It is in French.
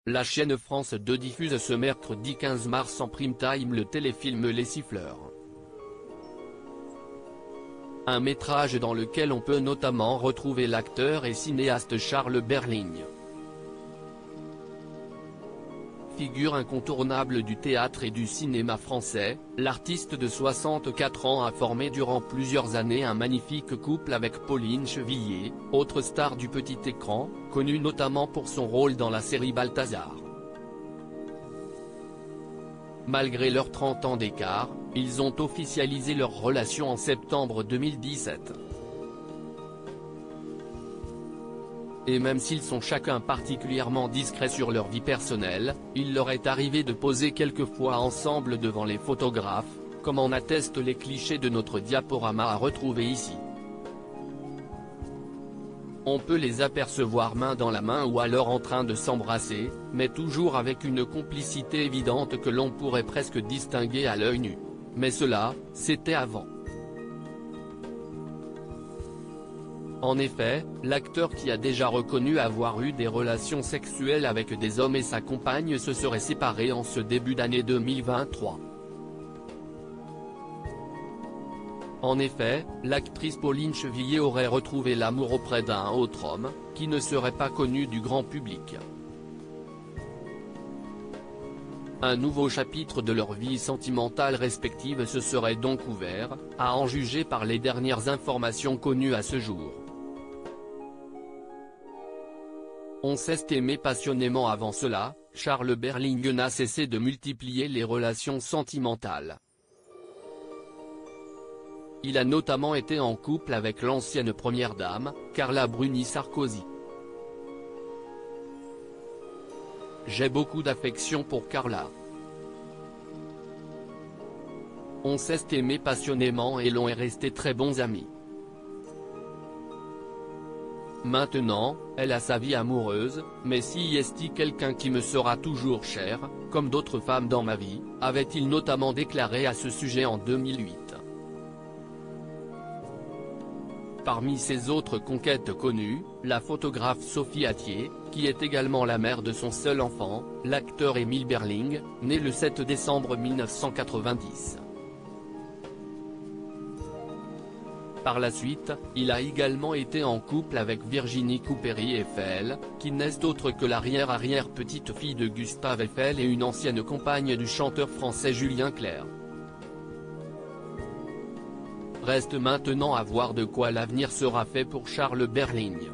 La chaîne France 2 diffuse ce mercredi 15 mars en prime time le téléfilm Les Siffleurs. Un métrage dans lequel on peut notamment retrouver l'acteur et cinéaste Charles Berling. Figure incontournable du théâtre et du cinéma français, l'artiste de 64 ans a formé durant plusieurs années un magnifique couple avec Pauline Chevillier, autre star du petit écran, connue notamment pour son rôle dans la série Balthazar. Malgré leurs 30 ans d'écart, ils ont officialisé leur relation en septembre 2017. Et même s'ils sont chacun particulièrement discrets sur leur vie personnelle, il leur est arrivé de poser quelques fois ensemble devant les photographes, comme en attestent les clichés de notre diaporama à retrouver ici. On peut les apercevoir main dans la main ou alors en train de s'embrasser, mais toujours avec une complicité évidente que l'on pourrait presque distinguer à l'œil nu. Mais cela, c'était avant. En effet, l'acteur qui a déjà reconnu avoir eu des relations sexuelles avec des hommes et sa compagne se seraient séparés en ce début d'année 2023. En effet, l'actrice Pauline Chevillier aurait retrouvé l'amour auprès d'un autre homme, qui ne serait pas connu du grand public. Un nouveau chapitre de leur vie sentimentale respective se serait donc ouvert, à en juger par les dernières informations connues à ce jour. On s'est aimé passionnément avant cela, Charles Berling n'a cessé de multiplier les relations sentimentales. Il a notamment été en couple avec l'ancienne première dame, Carla Bruni Sarkozy. J'ai beaucoup d'affection pour Carla. On s'est aimé passionnément et l'on est resté très bons amis. Maintenant, elle a sa vie amoureuse, mais si y est-il quelqu'un qui me sera toujours cher, comme d'autres femmes dans ma vie, avait-il notamment déclaré à ce sujet en 2008. Parmi ses autres conquêtes connues, la photographe Sophie Attier, qui est également la mère de son seul enfant, l'acteur Émile Berling, né le 7 décembre 1990. Par la suite, il a également été en couple avec Virginie Coupéry-Eiffel, qui n'est autre que l'arrière-petite-fille de Gustave Eiffel et une ancienne compagne du chanteur français Julien Clerc. Reste maintenant à voir de quoi l'avenir sera fait pour Charles Berling.